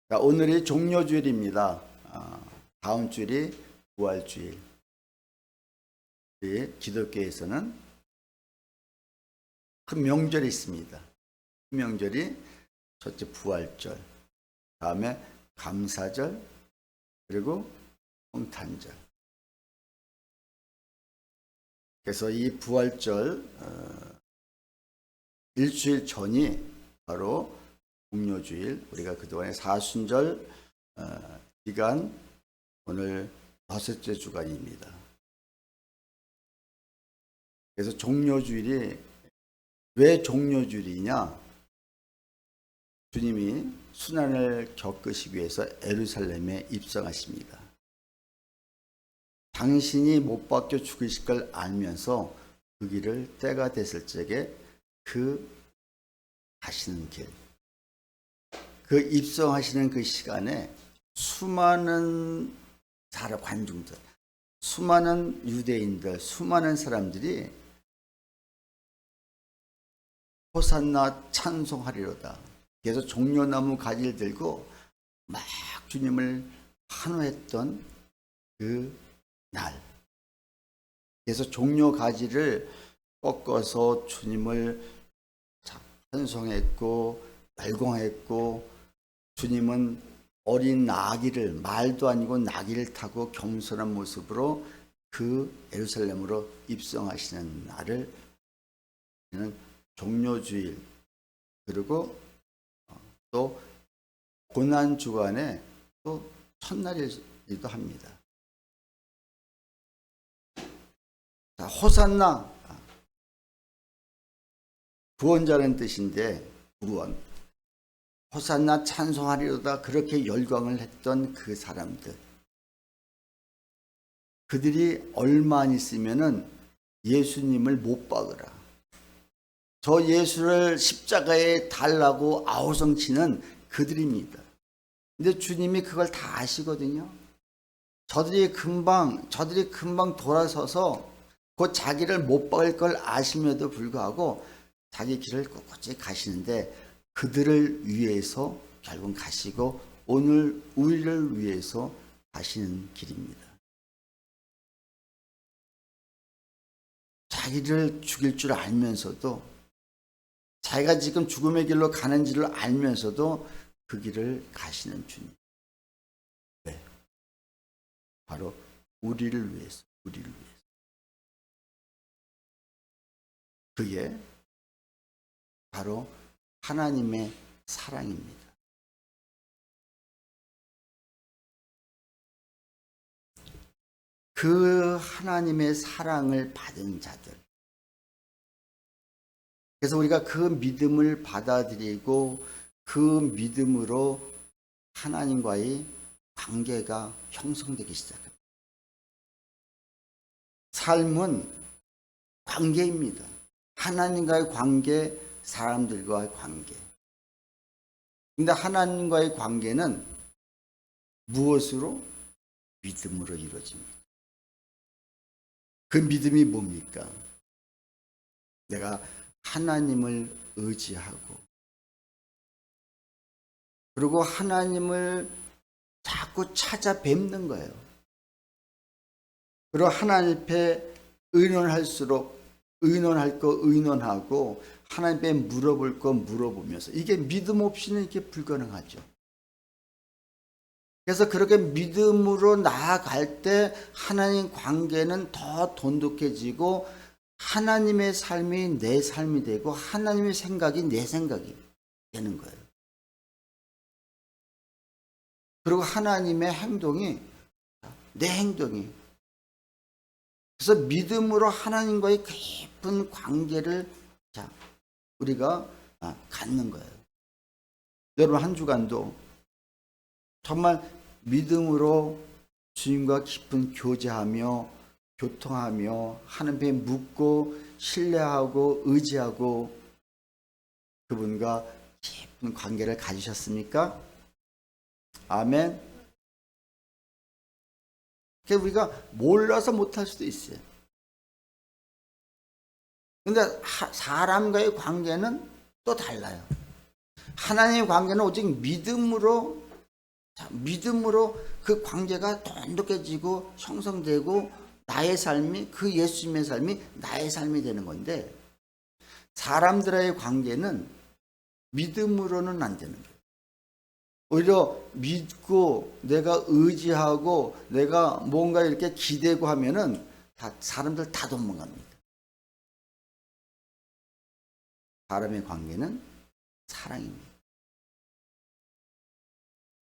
자, 오늘이 종료주일입니다. 다음 주일이 부활주일. 우리 기독교에서는 큰 명절이 있습니다. 그 명절이 첫째 부활절, 다음에 감사절, 그리고 성탄절. 그래서 이 부활절 일주일 전이 바로 종료주일, 우리가 그동안의 사순절 기간, 오늘 다섯째 주간입니다. 그래서 종료주일이 왜 종료주일이냐? 주님이 순환을 겪으시기 위해서 예루살렘에 입성하십니다. 당신이 못 박혀 죽으실 걸 알면서 그 길을 때가 됐을 적에 그 가시는 길, 그 입성하시는 그 시간에 수많은 사람, 관중들, 수많은 유대인들, 수많은 사람들이 호산나 찬송하리로다. 그래서 종려나무 가지를 들고 막 주님을 환호했던 그 날. 그래서 종려 가지를 꺾어서 주님을 찬송했고 열광했고, 주님은 어린 나귀를, 말도 아니고 나귀를 타고 겸손한 모습으로 그 예루살렘으로 입성하시는 날을 종료주일, 그리고 또 고난주간에 또 첫날이기도 합니다. 자, 호산나, 구원자라는 뜻인데 구원, 호산나 찬송하리로다, 그렇게 열광을 했던 그 사람들, 그들이 얼마 안 있으면은 예수님을 못 박으라, 저 예수를 십자가에 달라고 아우성치는 그들입니다. 근데 주님이 그걸 다 아시거든요. 저들이 금방 돌아서서 그 자기를 못 박을 걸 아심에도 불구하고 자기 길을 꿋꿋이 가시는데, 그들을 위해서 결국 가시고 오늘 우리를 위해서 가시는 길입니다. 자기를 죽일 줄 알면서도, 자기가 지금 죽음의 길로 가는지를 알면서도 그 길을 가시는 주님. 네. 바로 우리를 위해서. 그게 바로 하나님의 사랑입니다. 그 하나님의 사랑을 받은 자들, 그래서 우리가 그 믿음을 받아들이고 그 믿음으로 하나님과의 관계가 형성되기 시작합니다. 삶은 관계입니다. 하나님과의 관계, 사람들과의 관계. 근데 하나님과의 관계는 무엇으로? 믿음으로 이루어집니다. 그 믿음이 뭡니까? 내가 하나님을 의지하고, 그리고 하나님을 자꾸 찾아뵙는 거예요. 그리고 하나님 앞에 의논할수록 의논할 거 의논하고, 하나님 앞에 물어볼 거 물어보면서, 이게 믿음 없이는 이게 불가능하죠. 그래서 그렇게 믿음으로 나아갈 때 하나님 관계는 더 돈독해지고, 하나님의 삶이 내 삶이 되고, 하나님의 생각이 내 생각이 되는 거예요. 그리고 하나님의 행동이 내 행동이. 그래서 믿음으로 하나님과의 깊은 관계를 우리가 갖는 거예요. 여러분, 한 주간도 정말 믿음으로 주님과 깊은 교제하며 교통하며 하나님께 묻고 신뢰하고 의지하고 그분과 깊은 관계를 가지셨습니까? 아멘. 그러니까 우리가 몰라서 못할 수도 있어요. 근데 사람과의 관계는 또 달라요. 하나님의 관계는 오직 믿음으로 자, 믿음으로 그 관계가 돈독해지고 형성되고 나의 삶이 그 예수님의 삶이 나의 삶이 되는 건데 사람들의 관계는 믿음으로는 안 되는 거예요. 오히려 믿고 내가 의지하고 내가 뭔가 이렇게 기대고 하면은 사람들 다 도망갑니다. 사람의 관계는 사랑입니다.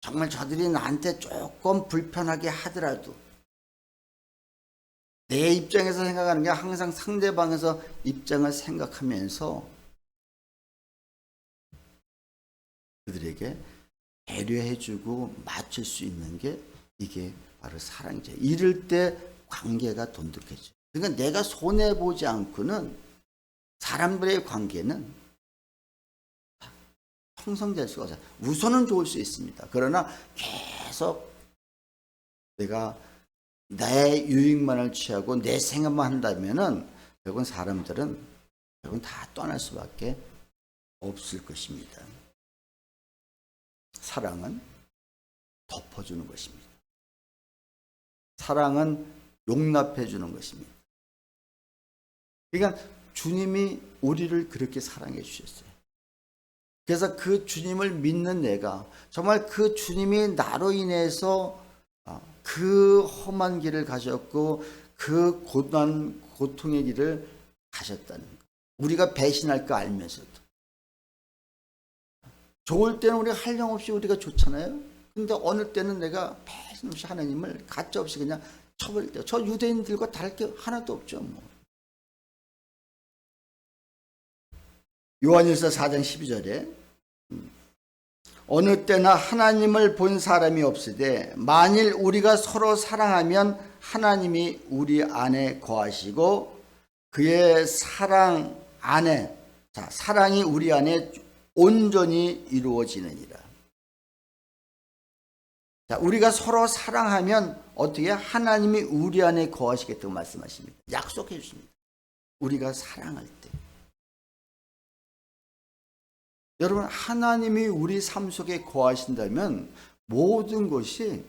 정말 저들이 나한테 조금 불편하게 하더라도 내 입장에서 생각하는 게 항상 상대방에서 입장을 생각하면서 그들에게 배려해주고 맞출 수 있는 게 이게 바로 사랑이죠. 이럴 때 관계가 돈독해져요. 그러니까 내가 손해보지 않고는 사람들의 관계는 형성될 수가 없어요. 우선은 좋을 수 있습니다. 그러나 계속 내가 내 유익만을 취하고 내 생각만 한다면은 결국은 사람들은 결국은 다 떠날 수밖에 없을 것입니다. 사랑은 덮어주는 것입니다. 사랑은 용납해 주는 것입니다. 그러니까 주님이 우리를 그렇게 사랑해 주셨어요. 그래서 그 주님을 믿는 내가 정말 그 주님이 나로 인해서 그 험한 길을 가셨고 그 고난 고통의 길을 가셨다는 것. 우리가 배신할 거 알면서도 좋을 때는 우리가 한량없이 우리가 좋잖아요. 근데 어느 때는 내가 배신 없이 하나님을 가짜없이 그냥 쳐버릴 때 저 유대인들과 다를 게 하나도 없죠. 뭐. 요한일서 4장 12절에 어느 때나 하나님을 본 사람이 없으되 만일 우리가 서로 사랑하면 하나님이 우리 안에 거하시고 그의 사랑 안에 사랑이 우리 안에 온전히 이루어지느니라. 자, 우리가 서로 사랑하면 어떻게 하나님이 우리 안에 거하시겠다고 말씀하십니다. 약속해 주십니다. 우리가 사랑할 때. 여러분 하나님이 우리 삶 속에 거하신다면 모든 것이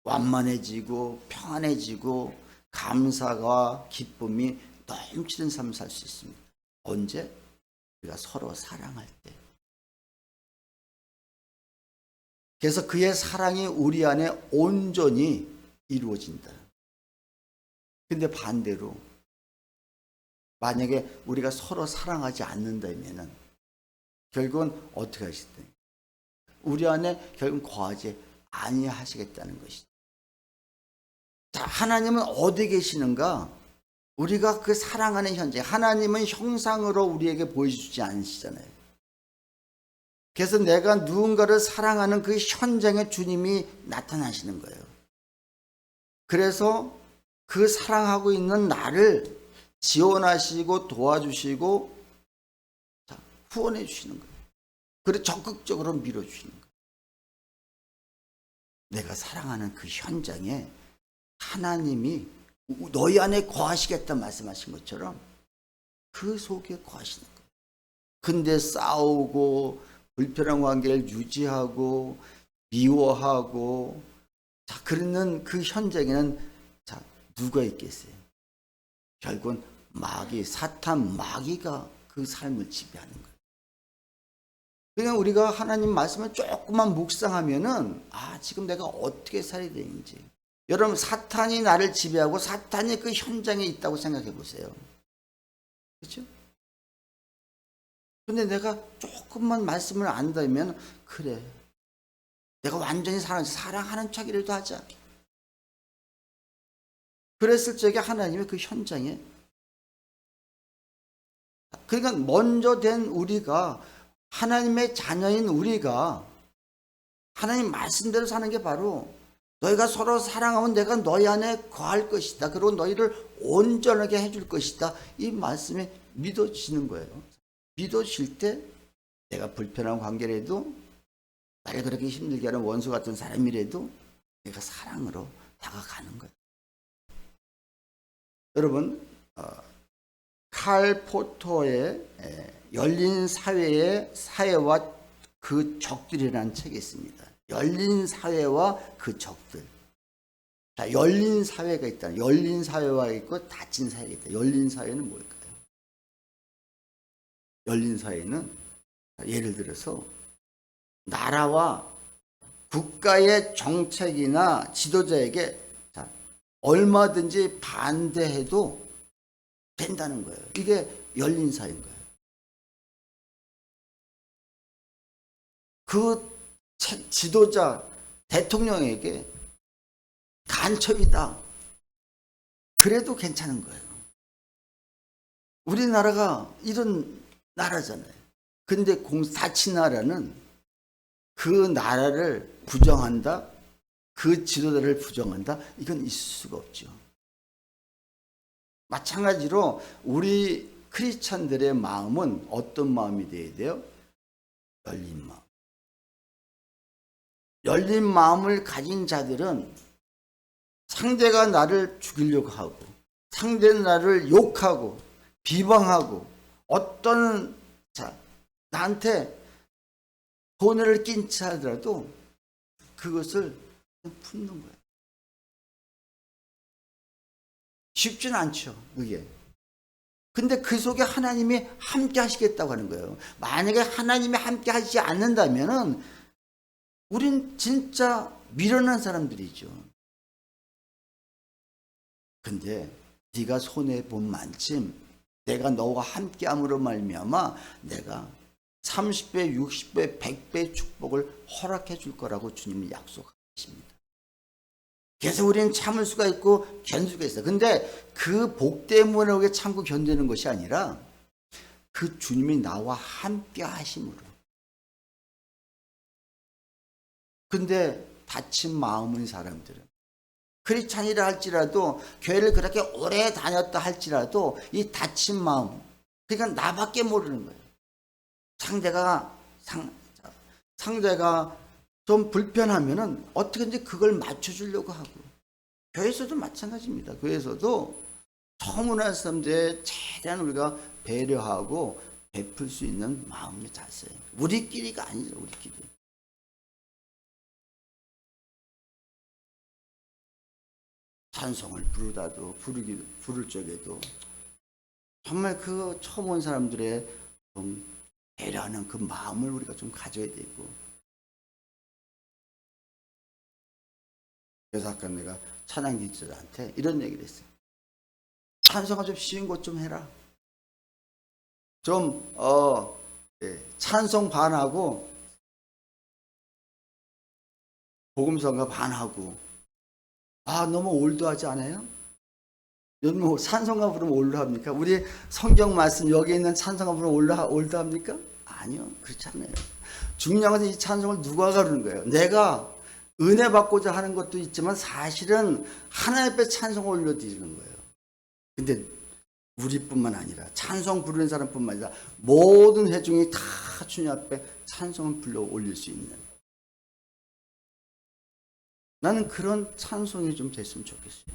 완만해지고 평안해지고 감사와 기쁨이 넘치는 삶을 살 수 있습니다. 언제? 우리가 서로 사랑할 때. 그래서 그의 사랑이 우리 안에 온전히 이루어진다. 근데 반대로 만약에 우리가 서로 사랑하지 않는다면은 결국은 어떻게 하시든 우리 안에 결국 거하지 아니하시겠다는 것이죠. 자, 하나님은 어디 계시는가? 우리가 그 사랑하는 현재 하나님은 형상으로 우리에게 보여주지 않으시잖아요. 그래서 내가 누군가를 사랑하는 그 현장에 주님이 나타나시는 거예요. 그래서 그 사랑하고 있는 나를 지원하시고 도와주시고 후원해 주시는 거예요. 그리고 적극적으로 밀어주시는 거예요. 내가 사랑하는 그 현장에 하나님이 너희 안에 거하시겠다 말씀하신 것처럼 그 속에 거하시는 거예요. 근데 싸우고 불편한 관계를 유지하고 미워하고 그러는 그 현장에는 누가 있겠어요? 결국은 마귀, 사탄 마귀가 그 삶을 지배하는 거예요. 그냥 우리가 하나님 말씀을 조금만 묵상하면은 지금 내가 어떻게 살아야 되는지. 여러분 사탄이 나를 지배하고 사탄이 그 현장에 있다고 생각해 보세요. 그렇죠? 근데 내가 조금만 말씀을 안다면 그래. 내가 완전히 사랑하는 척이라도 하자. 그랬을 적에 하나님의 그 현장에 그러니까 먼저 된 우리가 하나님의 자녀인 우리가 하나님 말씀대로 사는 게 바로 너희가 서로 사랑하면 내가 너희 안에 거할 것이다. 그리고 너희를 온전하게 해줄 것이다. 이 말씀이 믿어지는 거예요. 믿어질 때 내가 불편한 관계라도 나를 그렇게 힘들게 하는 원수 같은 사람이라도 내가 사랑으로 다가가는 거예요. 여러분 칼 포터의 열린 사회의 사회와 그 적들이라는 책이 있습니다. 열린 사회와 그 적들. 자, 열린 사회가 있다. 열린 사회가 있고 닫힌 사회가 있다. 열린 사회는 뭘까요? 열린 사회는 예를 들어서 나라와 국가의 정책이나 지도자에게 얼마든지 반대해도 된다는 거예요. 이게 열린 사회인 거예요. 그 지도자, 대통령에게 간첩이다. 그래도 괜찮은 거예요. 우리나라가 이런 나라잖아요. 근데 닫힌 나라는 그 나라를 부정한다, 그 지도자를 부정한다, 이건 있을 수가 없죠. 마찬가지로 우리 크리스찬들의 마음은 어떤 마음이 되어야 돼요? 열린 마음. 열린 마음을 가진 자들은 상대가 나를 죽이려고 하고, 상대는 나를 욕하고, 비방하고, 어떤, 나한테 돈을 낀 채 하더라도 그것을 푸는 거예요. 쉽지는 않죠, 그게. 근데 그 속에 하나님이 함께 하시겠다고 하는 거예요. 만약에 하나님이 함께 하시지 않는다면은 우린 진짜 미련한 사람들이죠. 근데 네가 손해본 만큼 내가 너와 함께함으로 말미암아 내가 30배, 60배, 100배의 축복을 허락해 줄 거라고 주님이 약속하십니다. 그래서 우리는 참을 수가 있고 견딜 수가 있어요. 근데 그 복 때문에 우리가 참고 견디는 것이 아니라 그 주님이 나와 함께 하심으로. 근데 다친 마음인 사람들은 크리스찬이라 할지라도 교회를 그렇게 오래 다녔다 할지라도 이 다친 마음, 그러니까 나밖에 모르는 거예요. 상대가 좀 불편하면은 어떻게든지 그걸 맞춰주려고 하고, 교회에서도 마찬가지입니다. 교회에서도 처음 오는 사람들에 최대한 우리가 배려하고 베풀 수 있는 마음의 자세. 우리끼리가 아니죠, 우리끼리. 찬송을 부르다도 부를 적에도 정말 그 처음 온 사람들의 좀 배려하는 그 마음을 우리가 좀 가져야 되고. 그래서 아까 내가 찬양 기자한테 이런 얘기를 했어요. 찬송가 좀 쉬운 것 좀 해라. 좀 찬송 반하고 복음성가 반하고. 너무 올드하지 않아요? 여러분 찬송가 부르면 올드합니까? 우리 성경 말씀 여기 있는 찬송가 부르면 올드합니까? 아니요, 그렇지 않아요. 중요한 것은 이 찬송을 누가 가르는 거예요. 내가 은혜 받고자 하는 것도 있지만 사실은 하나님 앞에 찬송을 올려드리는 거예요. 근데 우리뿐만 아니라 찬송 부르는 사람뿐만 아니라 모든 회중이 다 주님 앞에 찬송을 불러 올릴 수 있는, 나는 그런 찬송이 좀 됐으면 좋겠어요.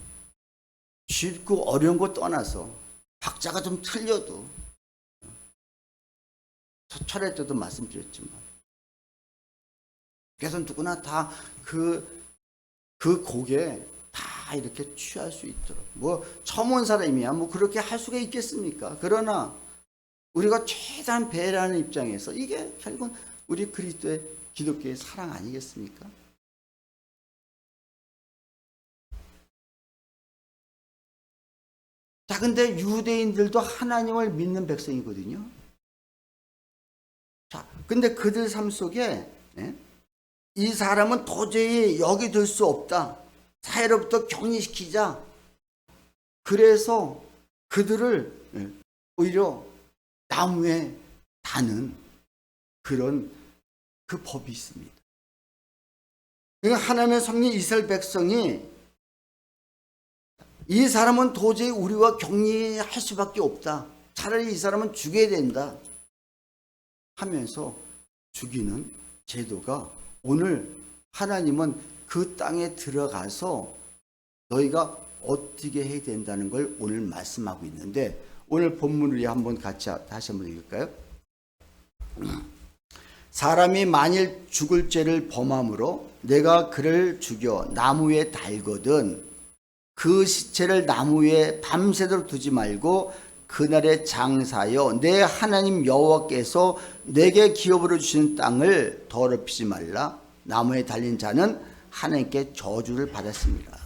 쉽고 어려운 거 떠나서 박자가 좀 틀려도, 첫 차례 때도 말씀드렸지만, 그래서 누구나 다 그 곡에 다 이렇게 취할 수 있도록, 뭐 처음 온 사람이야 뭐 그렇게 할 수가 있겠습니까? 그러나 우리가 최대한 배려하는 입장에서 이게 결국은 우리 그리스도의 기독교의 사랑 아니겠습니까? 자, 근데 유대인들도 하나님을 믿는 백성이거든요. 자, 근데 그들 삶 속에 이 사람은 도저히 여기 둘 수 없다. 사회로부터 격리시키자. 그래서 그들을 오히려 나무에 다는 그런 그 법이 있습니다. 그러니까 하나님의 성령 이스라엘 백성이 이 사람은 도저히 우리와 격리할 수밖에 없다. 차라리 이 사람은 죽여야 된다 하면서 죽이는 제도가, 오늘 하나님은 그 땅에 들어가서 너희가 어떻게 해야 된다는 걸 오늘 말씀하고 있는데, 오늘 본문을 한번 같이 다시 한번 읽을까요? 사람이 만일 죽을 죄를 범함으로 내가 그를 죽여 나무 위에 달거든 그 시체를 나무 위에 밤새도록 두지 말고 그날에 장사하여 내 하나님 여호와께서 내게 기업으로 주신 땅을 더럽히지 말라. 나무에 달린 자는 하나님께 저주를 받았습니다.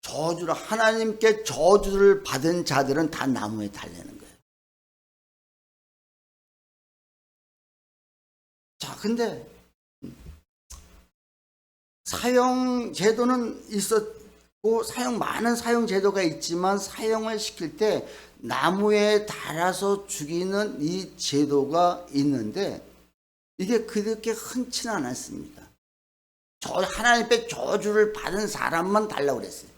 저주를, 하나님께 저주를 받은 자들은 다 나무에 달리는 거예요. 자, 근데 사형 제도는 있었고 많은 사형 제도가 있지만 사형을 시킬 때 나무에 달아서 죽이는 이 제도가 있는데 이게 그렇게 흔치는 않았습니다. 하나님께 저주를 받은 사람만 달라고 그랬어요.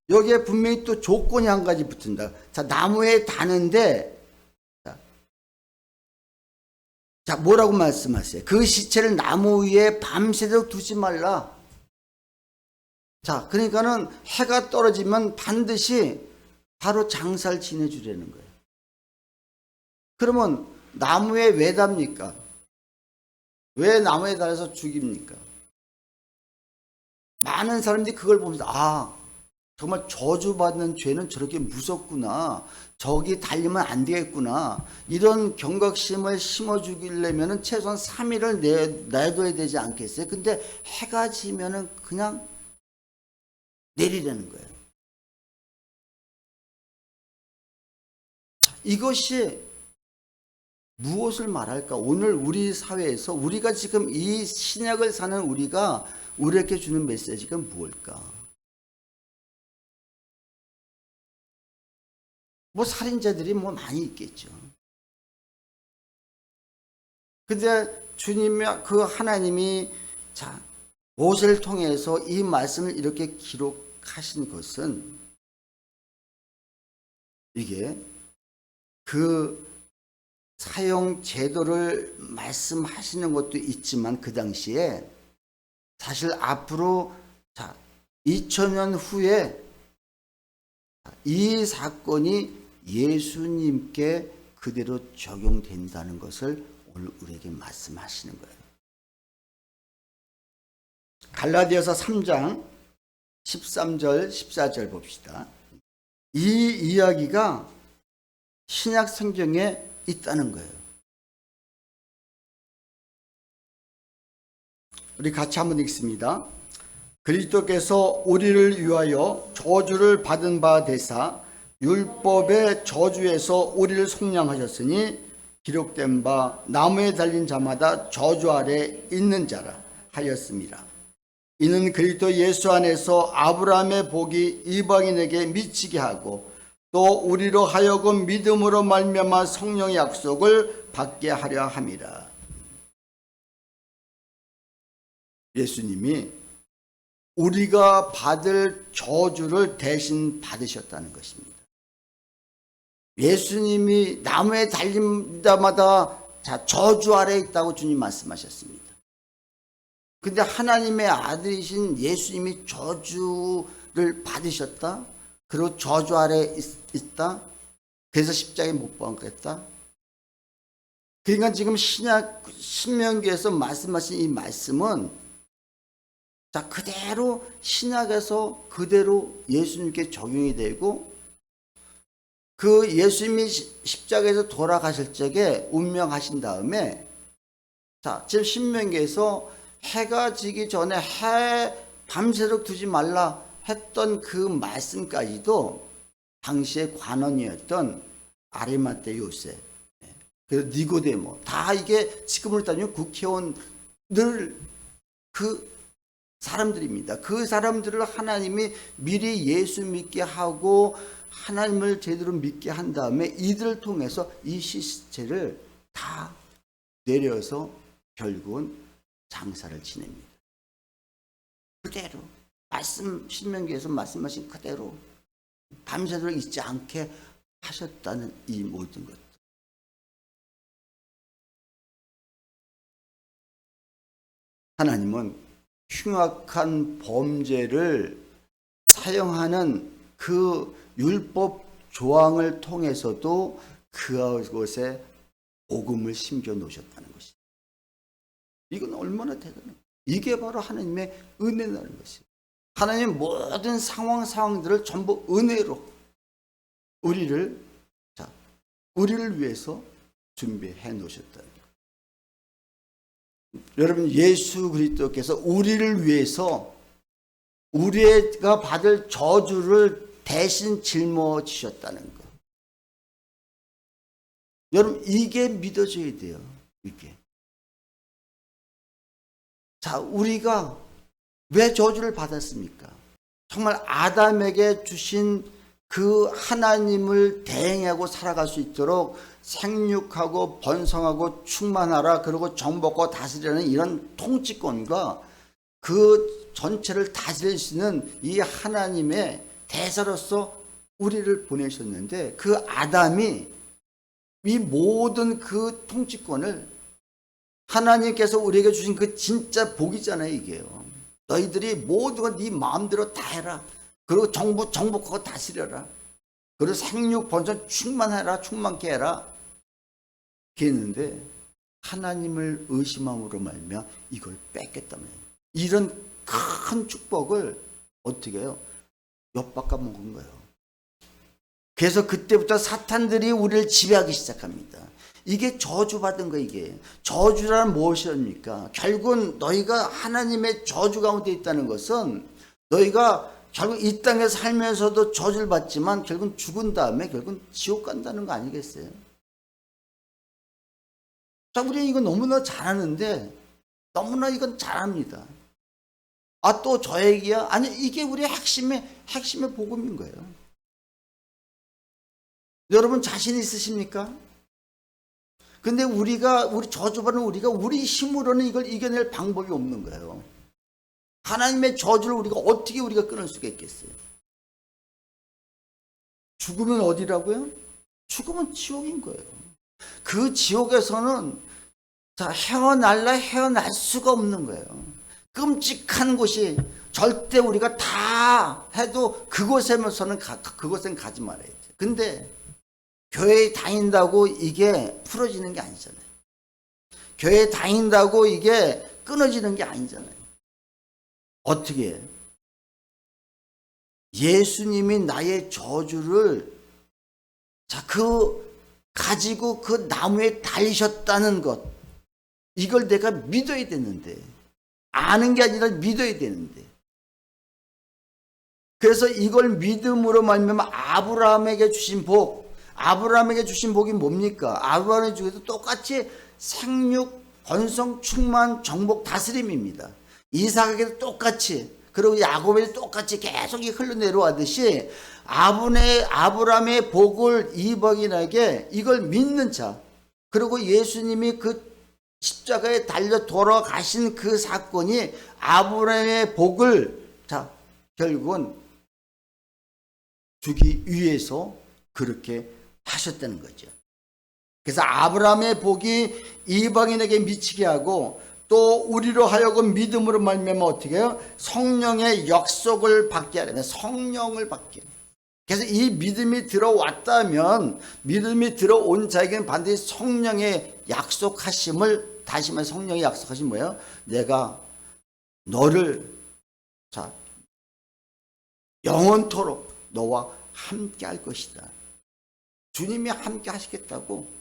여기에 분명히 또 조건이 한 가지 붙은다. 자, 나무에 다는데 자, 뭐라고 말씀하세요? 그 시체를 나무 위에 밤새도록 두지 말라. 자, 그러니까는 해가 떨어지면 반드시 바로 장사를 지내주려는 거예요. 그러면 나무에 왜 답니까? 왜 나무에 달아서 죽입니까? 많은 사람들이 그걸 보면서 정말 저주받는 죄는 저렇게 무섭구나. 저기 달리면 안 되겠구나. 이런 경각심을 심어주기려면 최소한 3일을 내둬야 되지 않겠어요? 근데 해가 지면은 그냥 내리려는 거예요. 이것이 무엇을 말할까? 오늘 우리 사회에서 우리가 지금 이 신약을 사는 우리가 우리에게 주는 메시지가 무엇일까? 살인자들이 많이 있겠죠. 근데 그 하나님이 모세를 통해서 이 말씀을 이렇게 기록하신 것은 이게 그 사형 제도를 말씀하시는 것도 있지만 그 당시에 사실 앞으로 2000년 후에 이 사건이 예수님께 그대로 적용된다는 것을 오늘 우리에게 말씀하시는 거예요. 갈라디아서 3장 13절 14절 봅시다. 이 이야기가 신약 성경에 있다는 거예요. 우리 같이 한번 읽습니다. 그리스도께서 우리를 위하여 저주를 받은 바 되사 율법의 저주에서 우리를 속량하셨으니 기록된 바 나무에 달린 자마다 저주 아래 있는 자라 하였습니다. 이는 그리스도 예수 안에서 아브라함의 복이 이방인에게 미치게 하고 또 우리로 하여금 믿음으로 말미암아 성령의 약속을 받게 하려 함이라. 예수님이 우리가 받을 저주를 대신 받으셨다는 것입니다. 예수님이 나무에 달린 자마다 저주 아래에 있다고 주님 말씀하셨습니다. 근데 하나님의 아들이신 예수님이 저주를 받으셨다? 그리고 저주 아래에 있다? 그래서 십자가에 못 박혔다? 그러니까 지금 신명기에서 말씀하신 이 말씀은 그대로 신약에서 그대로 예수님께 적용이 되고 그 예수님이 십자가에서 돌아가실 적에 운명하신 다음에 지금 신명기에서 해가 지기 전에 밤새도록 두지 말라 했던 그 말씀까지도 당시의 관원이었던 아리마대 요셉 그리고 니고데모 다 이게 지금으로 따지면 국회의원들 그 사람들입니다. 그 사람들을 하나님이 미리 예수 믿게 하고 하나님을 제대로 믿게 한 다음에 이들을 통해서 이 시체를 다 내려서 결국은 장사를 지냅니다. 그대로 신명기에서 말씀하신 그대로 밤새도록 잊지 않게 하셨다는 이 모든 것. 하나님은 흉악한 범죄를 사용하는 그 율법 조항을 통해서도 그곳에 복음을 심겨 놓으셨다는 것입니다. 이건 얼마나 대단해. 이게 바로 하나님의 은혜라는 것이에요. 하나님 모든 상황들을 전부 은혜로 우리를 위해서 준비해 놓으셨다는 거예요. 여러분, 예수 그리스도께서 우리를 위해서 우리가 받을 저주를 대신 짊어지셨다는 거. 여러분, 이게 믿어져야 돼요. 이게. 자, 우리가 왜 저주를 받았습니까? 정말 아담에게 주신 그 하나님을 대행하고 살아갈 수 있도록 생육하고 번성하고 충만하라, 그리고 정복하고 다스리라는 이런 통치권과 그 전체를 다스릴 수 있는 이 하나님의 대사로서 우리를 보내셨는데, 그 아담이 이 모든 그 통치권을, 하나님께서 우리에게 주신 그 진짜 복이잖아요. 이게요. 너희들이 모든 걸 네 마음대로 다 해라. 그리고 정복하고 다스려라. 그리고 생육 번성 충만해라. 충만케 해라. 그랬는데 하나님을 의심함으로 말미암아 이걸 뺏겠다며. 이런 큰 축복을 어떻게 해요? 엿바꿔 먹은 거예요. 그래서 그때부터 사탄들이 우리를 지배하기 시작합니다. 이게 저주받은 거. 이게 저주란 무엇입니까? 결국은 너희가 하나님의 저주 가운데 있다는 것은, 너희가 결국 이 땅에 살면서도 저주를 받지만 결국은 죽은 다음에 결국은 지옥 간다는 거 아니겠어요? 자, 우리는 이거 너무나 잘하는데, 너무나 이건 잘합니다. 아, 또 저 얘기야? 아니, 이게 우리의 핵심의 복음인 거예요. 여러분, 자신 있으십니까? 근데 우리 저주받은 우리 힘으로는 이걸 이겨낼 방법이 없는 거예요. 하나님의 저주를 우리가 끊을 수가 있겠어요? 죽으면 어디라고요? 죽으면 지옥인 거예요. 그 지옥에서는 헤어날 수가 없는 거예요. 끔찍한 곳이, 절대 우리가 다 해도 그곳엔 가지 말아야 돼. 근데 교회에 다닌다고 이게 풀어지는 게 아니잖아요. 교회에 다닌다고 이게 끊어지는 게 아니잖아요. 어떻게 해요? 예수님이 나의 저주를 가지고 그 나무에 달리셨다는 것, 이걸 내가 믿어야 되는데, 아는 게 아니라 믿어야 되는데, 그래서 이걸 믿음으로 말미암아 아브라함에게 주신 복이 뭡니까? 아브라함에게 주기도 똑같이 생육, 번성, 충만, 정복, 다스림입니다. 이삭에게도 똑같이, 그리고 야곱에게도 똑같이 계속 흘러내려가듯이 아브라함의 복을 이방인에게, 이걸 믿는 자, 그리고 예수님이 그 십자가에 달려 돌아가신 그 사건이 아브라함의 복을 결국은 주기 위해서 그렇게 하셨다는 거죠. 그래서 아브라함의 복이 이방인에게 미치게 하고, 또 우리로 하여금 믿음으로 말미암아 어떻게 해요? 성령의 약속을 받게 하려면 성령을 받게. 그래서 이 믿음이 들어왔다면, 믿음이 들어온 자에게는 반드시 성령의 약속하심을, 다시 말해 성령의 약속하심 뭐예요? 내가 너를 영원토록 너와 함께 할 것이다. 주님이 함께 하시겠다고,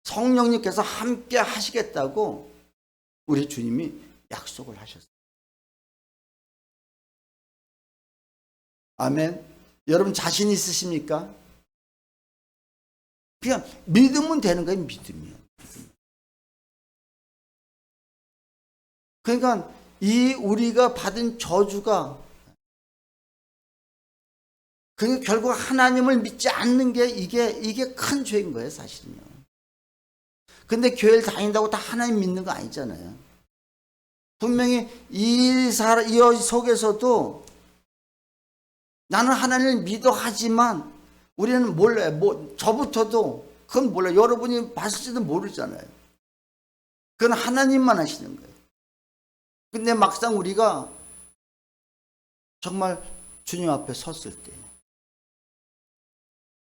성령님께서 함께 하시겠다고 우리 주님이 약속을 하셨어요. 아멘. 여러분, 자신 있으십니까? 그냥 믿으면 되는 거예요. 믿으면. 그러니까 이 우리가 받은 저주가, 그러니까 결국 하나님을 믿지 않는 게 이게 큰 죄인 거예요, 사실은요. 근데 교회를 다닌다고 다 하나님 믿는 거 아니잖아요. 분명히 이 속에서도 나는 하나님을 믿어 하지만 우리는 몰라요. 저부터도 그건 몰라요. 여러분이 봤을지도 모르잖아요. 그건 하나님만 하시는 거예요. 근데 막상 우리가 정말 주님 앞에 섰을 때,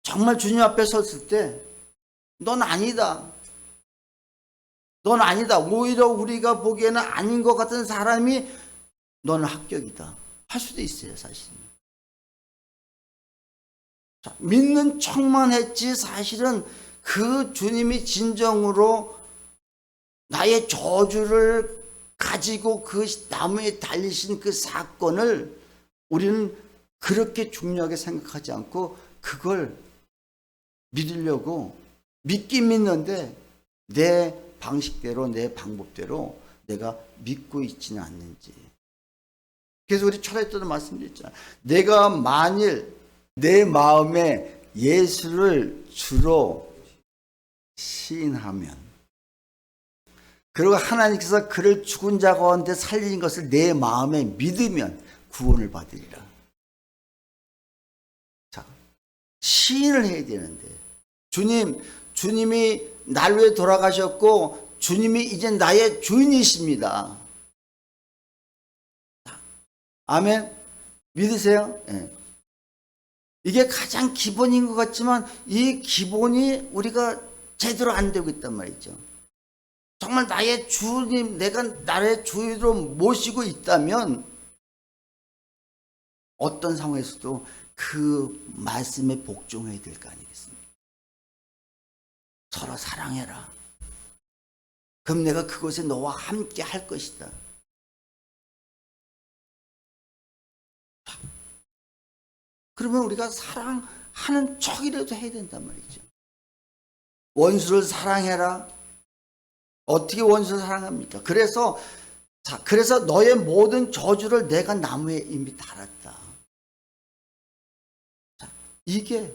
정말 주님 앞에 섰을 때, 넌 아니다. 넌 아니다. 오히려 우리가 보기에는 아닌 것 같은 사람이 너는 합격이다. 할 수도 있어요, 사실. 자, 믿는 척만 했지 사실은 그 주님이 진정으로 나의 저주를 가지고 그 나무에 달리신 그 사건을 우리는 그렇게 중요하게 생각하지 않고 그걸 믿으려고 믿긴 믿는데 내 방식대로 내 방법대로 내가 믿고 있지는 않는지. 그래서 우리 철회 때도 말씀드렸잖아요. 내가 만일 내 마음에 예수를 주로 시인하면, 그리고 하나님께서 그를 죽은 자 가운데 살리신 것을 내 마음에 믿으면 구원을 받으리라. 자, 시인을 해야 되는데 주님이 날 위해 돌아가셨고 주님이 이제 나의 주인이십니다. 아멘. 믿으세요? 네. 이게 가장 기본인 것 같지만 이 기본이 우리가 제대로 안 되고 있단 말이죠. 정말 나의 주님, 내가 나의 주인으로 모시고 있다면 어떤 상황에서도 그 말씀에 복종해야 될 거 아니겠습니까? 서로 사랑해라. 그럼 내가 그것에 너와 함께 할 것이다. 그러면 우리가 사랑하는 척이라도 해야 된단 말이죠. 원수를 사랑해라. 어떻게 원수를 사랑합니까? 그래서 너의 모든 저주를 내가 나무에 이미 달았다. 자, 이게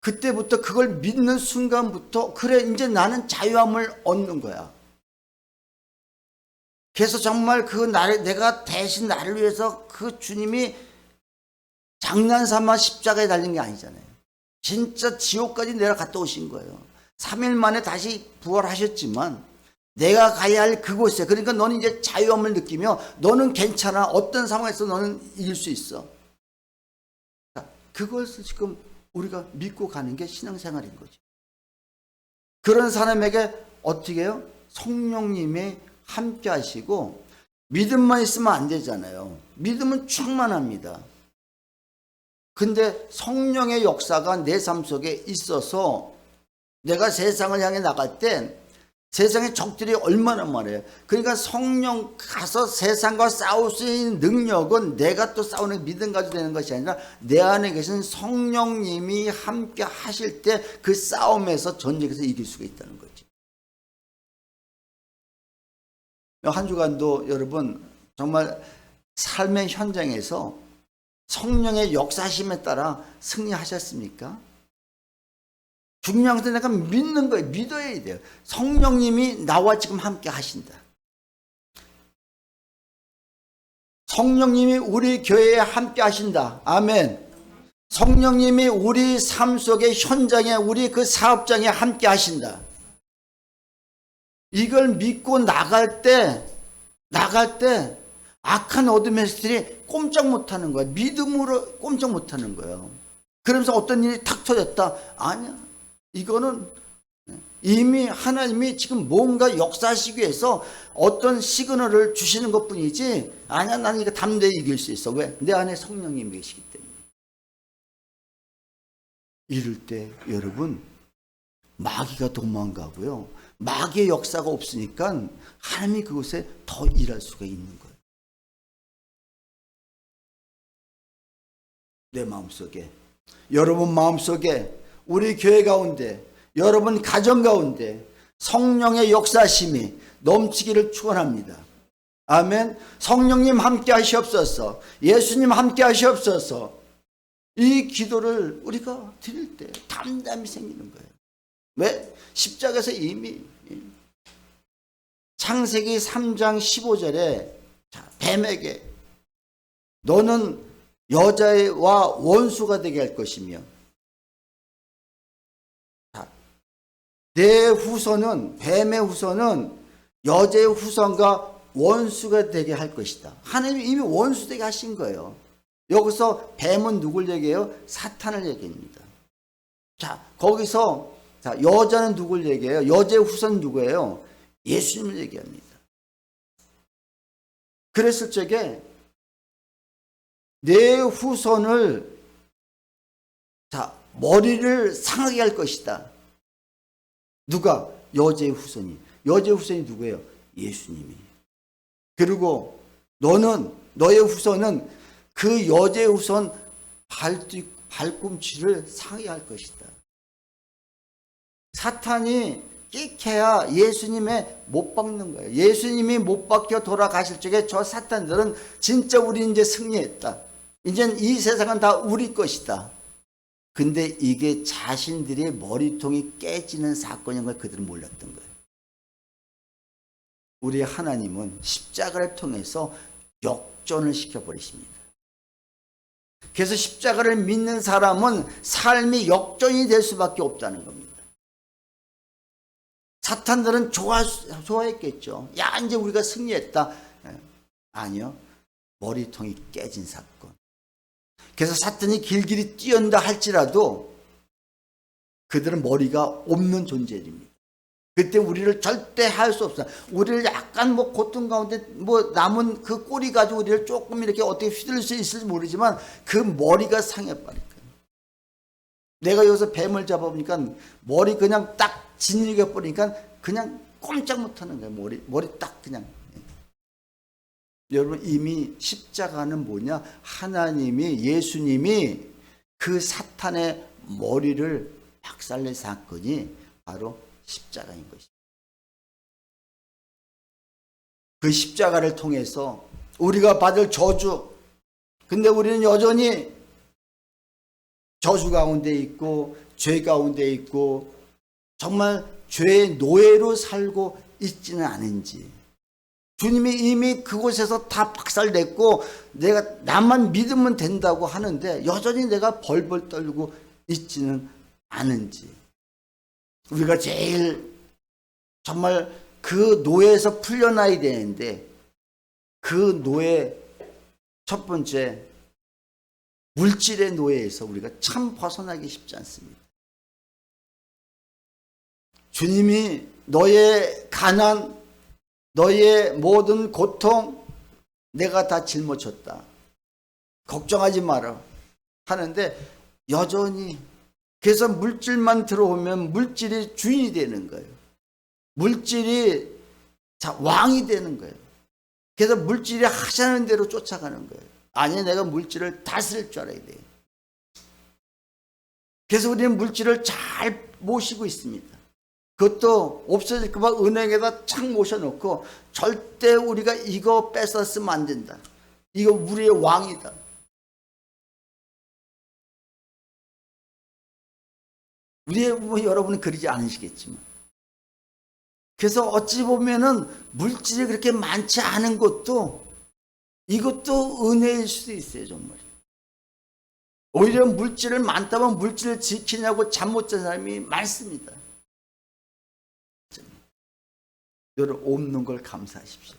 그때부터 그걸 믿는 순간부터 그래 이제 나는 자유함을 얻는 거야. 그래서 정말 내가 대신 나를 위해서 그 주님이 장난삼아 십자가에 달린 게 아니잖아요. 진짜 지옥까지 내려갔다 오신 거예요. 3일 만에 다시 부활하셨지만 내가 가야 할 그곳에, 그러니까 너는 이제 자유함을 느끼며 너는 괜찮아. 어떤 상황에서 너는 이길 수 있어. 그것을 지금 우리가 믿고 가는 게 신앙생활인 거죠. 그런 사람에게 어떻게 해요? 성령님이 함께 하시고, 믿음만 있으면 안 되잖아요. 믿음은 충만합니다. 근데 성령의 역사가 내 삶 속에 있어서 내가 세상을 향해 나갈 때 세상의 적들이 얼마나 많아요. 그러니까 성령 가서 세상과 싸울 수 있는 능력은 내가 또 싸우는 믿음 가지고 되는 것이 아니라 내 안에 계신 성령님이 함께 하실 때 그 싸움에서 전쟁에서 이길 수가 있다는 거죠. 한 주간도 여러분 정말 삶의 현장에서 성령의 역사심에 따라 승리하셨습니까? 중요한 것은 내가 믿는 거예요. 믿어야 돼요. 성령님이 나와 지금 함께 하신다. 성령님이 우리 교회에 함께 하신다. 아멘. 성령님이 우리 삶 속의 현장에, 우리 그 사업장에 함께 하신다. 이걸 믿고 나갈 때 악한 어둠의 세력들이 꼼짝 못하는 거야. 믿음으로 꼼짝 못하는 거예요. 그러면서 어떤 일이 탁 터졌다. 아니야. 이거는 이미 하나님이 지금 뭔가 역사하시기 위해서 어떤 시그널을 주시는 것뿐이지, 아니야 나는 이거 담대히 이길 수 있어. 왜? 내 안에 성령님이 계시기 때문에. 이럴 때 여러분 마귀가 도망가고요. 마귀의 역사가 없으니까 하나님이 그곳에 더 일할 수가 있는 거예요. 내 마음속에, 여러분 마음속에, 우리 교회 가운데, 여러분 가정 가운데 성령의 역사심이 넘치기를 축원합니다. 아멘. 성령님 함께 하시옵소서. 예수님 함께 하시옵소서. 이 기도를 우리가 드릴 때 담담히 생기는 거예요. 왜? 십자가에서 이미 창세기 3장 15절에 뱀에게 너는 여자와 원수가 되게 할 것이며 내 후손은, 뱀의 후손은 여자의 후손과 원수가 되게 할 것이다. 하나님이 이미 원수 되게 하신 거예요. 여기서 뱀은 누굴 얘기해요? 사탄을 얘기합니다. 자, 거기서 자, 여자는 누굴 얘기해요? 여자의 후손 누구예요? 예수님을 얘기합니다. 그랬을 적에 내 후손을 자, 머리를 상하게 할 것이다. 누가? 여자의 후손이. 여자의 후손이 누구예요? 예수님이. 그리고 너의 후손은 그 여자의 후손 발꿈치를 상하게 할 것이다. 사탄이 끼켜야 예수님에 못 박는 거예요. 예수님이 못 박혀 돌아가실 적에 저 사탄들은 진짜 우리 이제 승리했다. 이젠 이 세상은 다 우리 것이다. 근데 이게 자신들의 머리통이 깨지는 사건인 걸 그들은 몰랐던 거예요. 우리 하나님은 십자가를 통해서 역전을 시켜버리십니다. 그래서 십자가를 믿는 사람은 삶이 역전이 될 수밖에 없다는 겁니다. 사탄들은 좋아했겠죠. 야, 이제 우리가 승리했다. 아니요. 머리통이 깨진 사건. 그래서 사탄이 길길이 뛰어온다 할지라도 그들은 머리가 없는 존재입니다. 그때 우리를 절대 할 수 없어요. 우리를 약간 고통 가운데 남은 그 꼬리 가지고 우리를 조금 이렇게 어떻게 휘둘릴 수 있을지 모르지만 그 머리가 상해버릴 거예요. 내가 여기서 뱀을 잡아보니까 머리 그냥 딱 짓누겨 버리니까 그냥 꼼짝 못하는 거예요. 머리 딱 그냥. 여러분, 이미 십자가는 뭐냐? 하나님이, 예수님이 그 사탄의 머리를 박살낸 사건이 바로 십자가인 것입니다. 그 십자가를 통해서 우리가 받을 저주, 근데 우리는 여전히 저주 가운데 있고 죄 가운데 있고 정말 죄의 노예로 살고 있지는 않은지, 주님이 이미 그곳에서 다 박살냈고 내가 나만 믿으면 된다고 하는데 여전히 내가 벌벌 떨고 있지는 않은지, 우리가 제일 정말 그 노예에서 풀려나야 되는데 그 노예 첫 번째 물질의 노예에서 우리가 참 벗어나기 쉽지 않습니다. 주님이 너의 가난, 너의 모든 고통 내가 다 짊어졌다. 걱정하지 마라 하는데 여전히, 그래서 물질만 들어오면 물질이 주인이 되는 거예요. 물질이 왕이 되는 거예요. 그래서 물질이 하자는 대로 쫓아가는 거예요. 아니, 내가 물질을 다스릴 줄 알아야 돼요. 그래서 우리는 물질을 잘 모시고 있습니다. 그것도 없어질까 봐 은행에다 착 모셔놓고 절대 우리가 이거 뺏어 쓰면 안 된다. 이거 우리의 왕이다. 여러분은 그러지 않으시겠지만. 그래서 어찌 보면은 물질이 그렇게 많지 않은 것도 이것도 은혜일 수도 있어요, 정말. 오히려 물질을 많다면 물질을 지키냐고 잠 못 잔 사람이 많습니다. 여러분, 없는 걸 감사하십시오.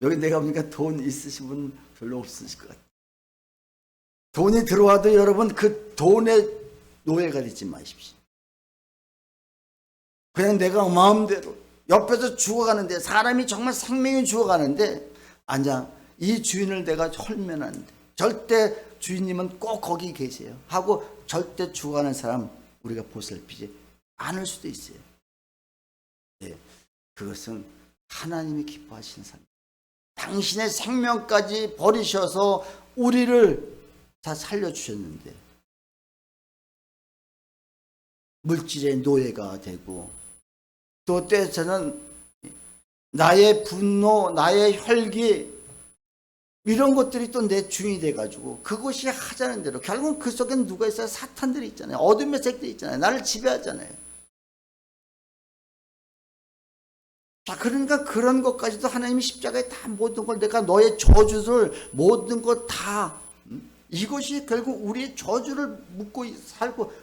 여기 내가 보니까 돈 있으신 분 별로 없으실 것 같아요. 돈이 들어와도 여러분 그 돈의 노예가 되지 마십시오. 그냥 내가 마음대로 옆에서 죽어가는데, 사람이 정말 생명이 죽어가는데 아니야, 이 주인을 내가 헐면 안 돼. 절대 주인님은 꼭 거기 계세요 하고 절대 죽어가는 사람 우리가 보살피지 않을 수도 있어요. 네, 그것은 하나님이 기뻐하시는 삶. 당신의 생명까지 버리셔서 우리를 다 살려주셨는데 물질의 노예가 되고, 또 때에서는 나의 분노, 나의 혈기 이런 것들이 또 내 주인이 돼가지고 그것이 하자는 대로, 결국은 그 속엔 누가 있어요? 사탄들이 있잖아요. 어둠의 색들이 있잖아요. 나를 지배하잖아요. 자, 그러니까 그런 것까지도 하나님이 십자가에 다 모든 걸, 내가 너의 저주를 모든 것 다, 이것이 결국 우리의 저주를 묻고 살고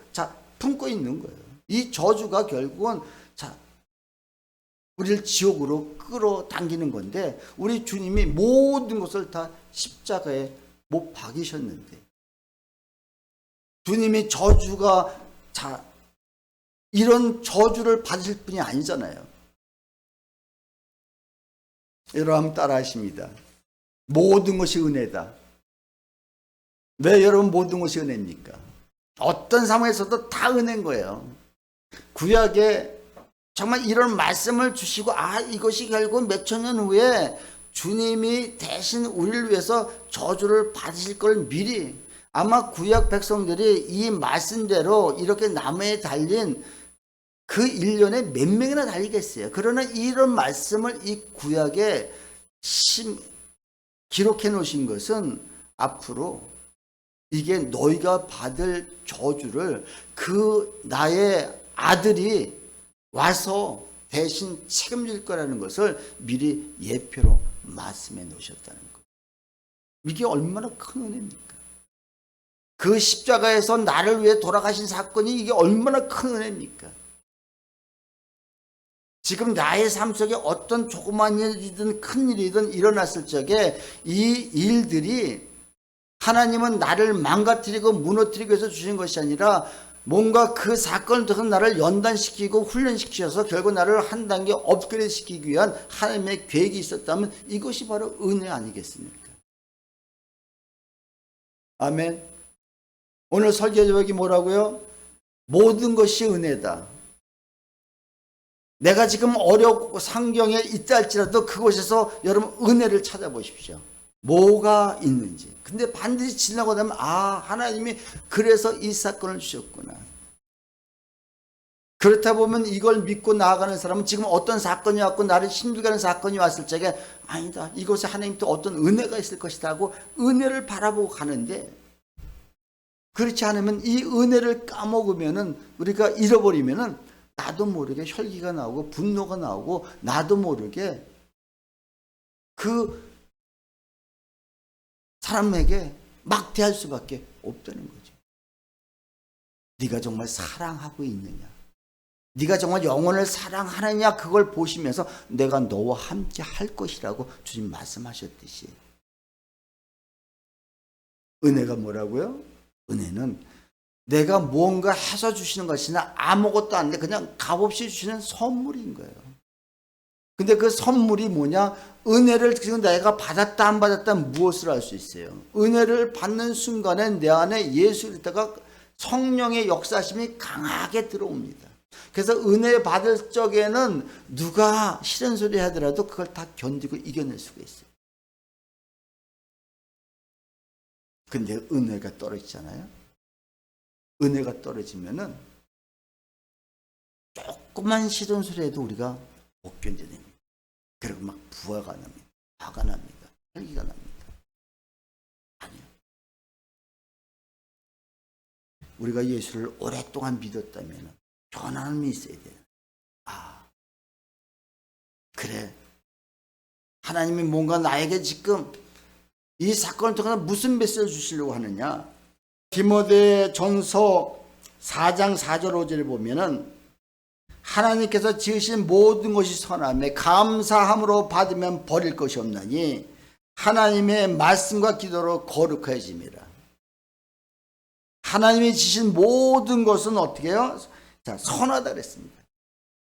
품고 있는 거예요. 이 저주가 결국은 우리를 지옥으로 끌어당기는 건데, 우리 주님이 모든 것을 다 십자가에 못 박이셨는데, 주님이 저주가 이런 저주를 받을 뿐이 아니잖아요. 여러분 따라 하십니다. 모든 것이 은혜다. 왜 여러분 모든 것이 은혜입니까? 어떤 상황에서도 다 은혜인 거예요. 구약에 정말 이런 말씀을 주시고 이것이 결국 몇천 년 후에 주님이 대신 우리를 위해서 저주를 받으실 걸 미리, 아마 구약 백성들이 이 말씀대로 이렇게 나무에 달린 그 1년에 몇 명이나 달리겠어요. 그러나 이런 말씀을 이 구약에 기록해 놓으신 것은 앞으로 이게 너희가 받을 저주를 그 나의 아들이 와서 대신 책임질 거라는 것을 미리 예표로 말씀해 놓으셨다는 것. 이게 얼마나 큰 은혜입니까? 그 십자가에서 나를 위해 돌아가신 사건이 이게 얼마나 큰 은혜입니까? 지금 나의 삶 속에 어떤 조그만 일이든 큰 일이든 일어났을 적에 이 일들이 하나님은 나를 망가뜨리고 무너뜨리기 위해서 주신 것이 아니라 뭔가 그 사건을 통해서 나를 연단시키고 훈련시키셔서 결국 나를 한 단계 업그레이드 시키기 위한 하나님의 계획이 있었다면 이것이 바로 은혜 아니겠습니까? 아멘. 오늘 설교 제목이 뭐라고요? 모든 것이 은혜다. 내가 지금 어렵고 상경에 있다 할지라도 그곳에서 여러분 은혜를 찾아보십시오. 뭐가 있는지. 근데 반드시 지나고 나면 하나님이 그래서 이 사건을 주셨구나. 그렇다 보면 이걸 믿고 나아가는 사람은 지금 어떤 사건이 왔고 나를 힘들게 하는 사건이 왔을 적에 아니다, 이곳에 하나님 또 어떤 은혜가 있을 것이다 하고 은혜를 바라보고 가는데, 그렇지 않으면 이 은혜를 까먹으면은, 우리가 잃어버리면은 나도 모르게 혈기가 나오고 분노가 나오고 나도 모르게 그 사람에게 막대할 수밖에 없다는 거죠. 네가 정말 사랑하고 있느냐, 네가 정말 영혼을 사랑하느냐, 그걸 보시면서 내가 너와 함께 할 것이라고 주님 말씀하셨듯이, 은혜가 뭐라고요? 은혜는 내가 무언가 해서 주시는 것이나 아무것도 안 돼 그냥 값없이 주시는 선물인 거예요. 근데 그 선물이 뭐냐? 은혜를 지금 내가 받았다 안 받았다 무엇을 알 수 있어요? 은혜를 받는 순간에 내 안에 예수 그리스도가 성령의 역사심이 강하게 들어옵니다. 그래서 은혜 받을 적에는 누가 싫은 소리 하더라도 그걸 다 견디고 이겨낼 수가 있어요. 근데 은혜가 떨어지잖아요. 은혜가 떨어지면은 조그만 싫은 소리 해도 우리가 못 견뎌냅니다. 그리고 막 부하가 납니다. 화가 납니다. 혈기가 납니다. 아니요. 우리가 예수를 오랫동안 믿었다면 변함이 있어야 돼요. 그래. 하나님이 뭔가 나에게 지금 이 사건을 통해서 무슨 메시지를 주시려고 하느냐. 디모데 전서 4장 4절 5절을 보면은 하나님께서 지으신 모든 것이 선함에 감사함으로 받으면 버릴 것이 없나니 하나님의 말씀과 기도로 거룩해집니다. 하나님이 지으신 모든 것은 어떻게 해요? 자, 선하다 그랬습니다.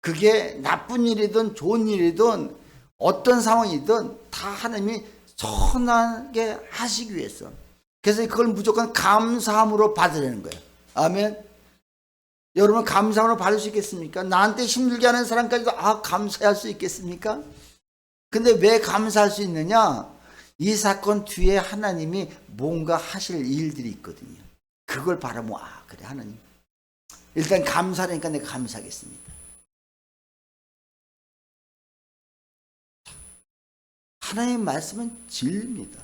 그게 나쁜 일이든 좋은 일이든 어떤 상황이든 다 하나님이 선하게 하시기 위해서, 그래서 그걸 무조건 감사함으로 받으려는 거예요. 아멘. 여러분 감사함으로 받을 수 있겠습니까? 나한테 힘들게 하는 사람까지도 감사할 수 있겠습니까? 근데 왜 감사할 수 있느냐? 이 사건 뒤에 하나님이 뭔가 하실 일들이 있거든요. 그걸 바라보면 그래 하나님 일단 감사하니까 내가 감사하겠습니다. 하나님의 말씀은 진리입니다.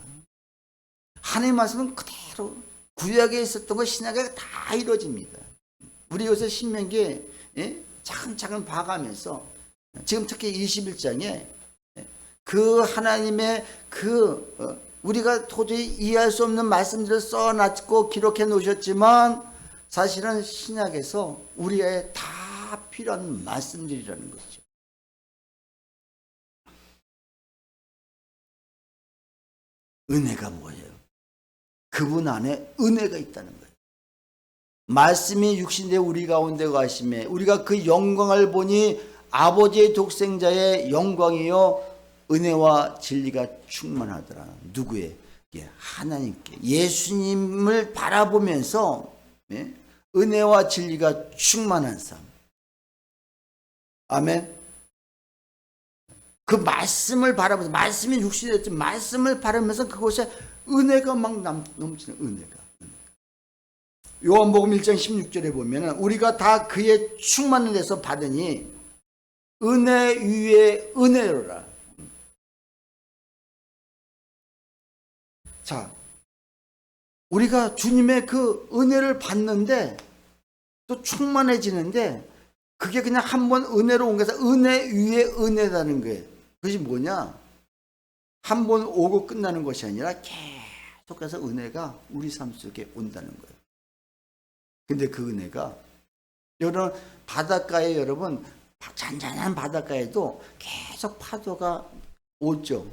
하나님의 말씀은 그대로 구약에 있었던 것 신약에 다 이루어집니다. 우리 요새 신명기에 차근차근 봐가면서 지금 특히 21장에 그 하나님의 우리가 도저히 이해할 수 없는 말씀들을 써놨고 기록해 놓으셨지만 사실은 신약에서 우리의 다 필요한 말씀들이라는 거죠. 은혜가 뭐예요? 그분 안에 은혜가 있다는 거예요. 말씀이 육신대 우리 가운데 가심에 우리가 그 영광을 보니 아버지의 독생자의 영광이요 은혜와 진리가 충만하더라. 누구의? 예, 하나님께. 예수님을 바라보면서 예? 은혜와 진리가 충만한 삶. 아멘. 그 말씀을 바라보면서, 말씀이 육신이 됐지, 말씀을 바라보면서 그곳에 은혜가 막 넘치는 은혜가. 요한복음 1장 16절에 보면 우리가 다 그의 충만을 내서 받으니 은혜 위에 은혜로라. 자, 우리가 주님의 그 은혜를 받는데 또 충만해지는데 그게 그냥 한 번 은혜로 온 거에서 은혜 위에 은혜라는 거예요. 그것이 뭐냐? 한 번 오고 끝나는 것이 아니라 계속해서 은혜가 우리 삶 속에 온다는 거예요. 근데 그 은혜가 여러분 바닷가에 여러분 잔잔한 바닷가에도 계속 파도가 오죠.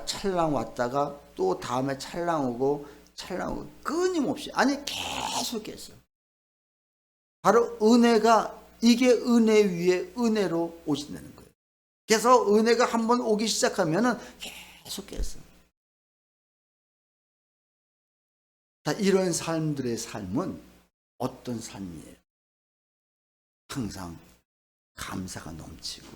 찰랑 왔다가 또 다음에 찰랑 오고 끊임없이 아니 계속해서 바로 은혜가 이게 은혜 위에 은혜로 오신다는 거예요. 그래서 은혜가 한번 오기 시작하면은 계속해서 다 이런 사람들의 삶은 어떤 삶이에요? 항상 감사가 넘치고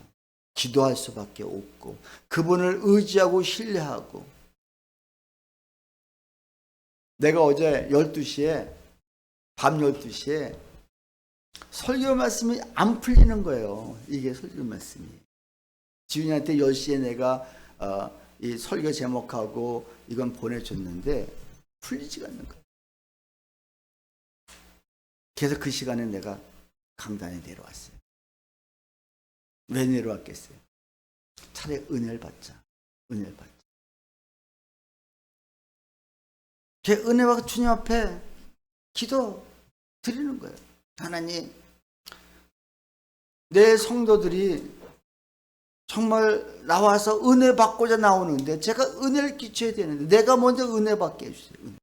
기도할 수밖에 없고 그분을 의지하고 신뢰하고. 내가 어제 12시에 밤 12시에 설교 말씀이 안 풀리는 거예요. 이게 설교 말씀이. 지훈이한테 10시에 내가 이 설교 제목하고 이건 보내줬는데 풀리지가 않는 거예요. 그래서 그 시간에 내가 강단에 내려왔어요. 왜 내려왔겠어요? 차라리 은혜를 받자. 은혜를 받자. 제 은혜와 주님 앞에 기도 드리는 거예요. 하나님, 내 성도들이 정말 나와서 은혜 받고자 나오는데 제가 은혜를 끼쳐야 되는데 내가 먼저 은혜 받게 해주세요. 은혜.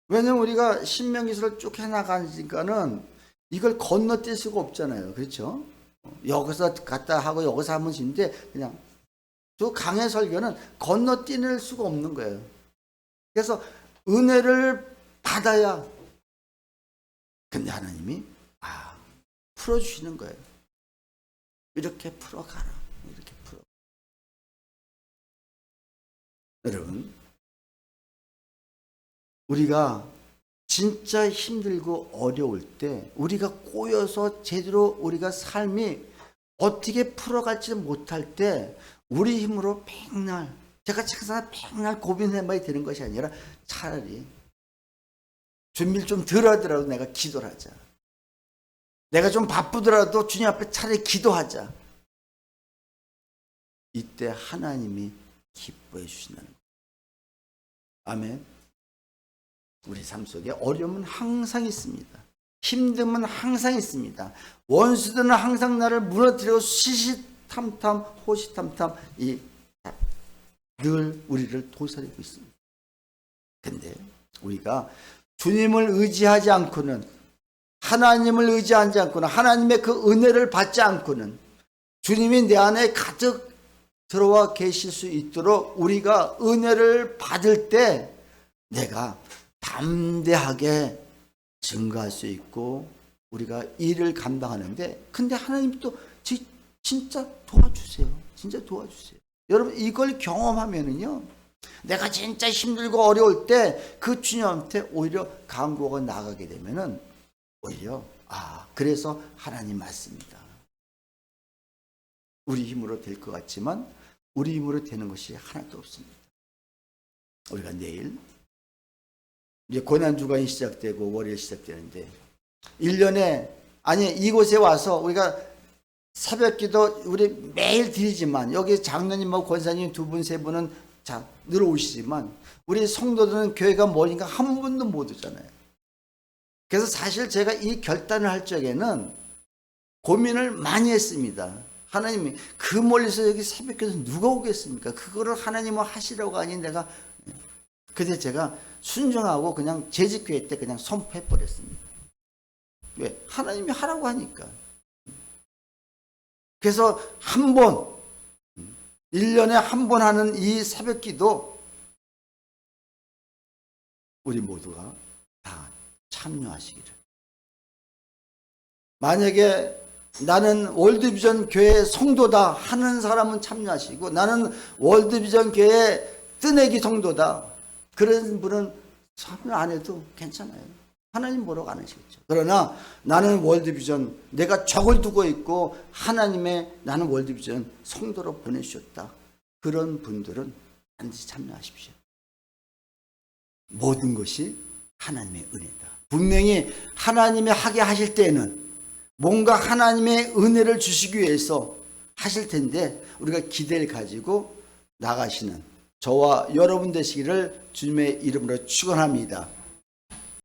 왜냐면 우리가 신명기서를 쭉 해나가니까는 이걸 건너뛸 수가 없잖아요. 그렇죠? 여기서 갔다 하고 여기서 하면 진데 그냥 또 강의 설교는 건너뛸 수가 없는 거예요. 그래서 은혜를 받아야. 근데 하나님이 풀어주시는 거예요. 이렇게 풀어가라. 이렇게 풀어. 여러분, 우리가 진짜 힘들고 어려울 때 우리가 꼬여서 제대로 우리가 삶이 어떻게 풀어갈지 못할 때 우리 힘으로 백날 제가 책상 백날 고민해봐야 되는 것이 아니라 차라리 준비를 좀 덜 하더라도 내가 기도를 하자. 내가 좀 바쁘더라도 주님 앞에 차라리 기도하자. 이때 하나님이 기뻐해 주신다는 거예요. 아멘. 우리 삶 속에 어려움은 항상 있습니다. 힘듦은 항상 있습니다. 원수들은 항상 나를 무너뜨리고 시시탐탐 호시탐탐 늘 우리를 도사리고 있습니다. 근데 우리가 주님을 의지하지 않고는, 하나님을 의지하지 않고는, 하나님의 그 은혜를 받지 않고는 주님이 내 안에 가득 들어와 계실 수 있도록 우리가 은혜를 받을 때 내가 담대하게 증거할 수 있고 우리가 일을 감당하는데, 근데 하나님 또 진짜 도와주세요. 진짜 도와주세요. 여러분 이걸 경험하면은요, 내가 진짜 힘들고 어려울 때 그 주님한테 오히려 간구하고 나가게 되면은 오히려 그래서 하나님 맞습니다. 우리 힘으로 될 것 같지만 우리 힘으로 되는 것이 하나도 없습니다. 우리가 내일 이제 고난주간이 시작되고 월요일 시작되는데 1년에 이곳에 와서 우리가 새벽기도 우리 매일 드리지만 여기 장로님하고 권사님 두 분 세 분은 늘 오시지만 우리 성도들은 교회가 머니까 한 분도 못 오잖아요. 그래서 사실 제가 이 결단을 할 적에는 고민을 많이 했습니다. 하나님이 그 멀리서 여기 새벽기도 누가 오겠습니까? 그거를 하나님은 하시라고 하니 내가, 근데 제가 순종하고 그냥 재직교회 때 그냥 선포해 버렸습니다. 왜? 하나님이 하라고 하니까. 그래서 한 번, 1년에 한 번 하는 이 새벽기도 우리 모두가 다 참여하시기를. 만약에 나는 월드비전 교회 성도다 하는 사람은 참여하시고, 나는 월드비전 교회 뜨내기 성도다 그런 분은 참여 안 해도 괜찮아요. 하나님 보러 가시겠죠. 그러나 나는 월드비전, 내가 적을 두고 있고 하나님의 나는 월드비전 성도로 보내주셨다, 그런 분들은 반드시 참여하십시오. 모든 것이 하나님의 은혜다. 분명히 하나님이 하게 하실 때에는 뭔가 하나님의 은혜를 주시기 위해서 하실 텐데, 우리가 기대를 가지고 나가시는 저와 여러분 되시기를 주님의 이름으로 축원합니다.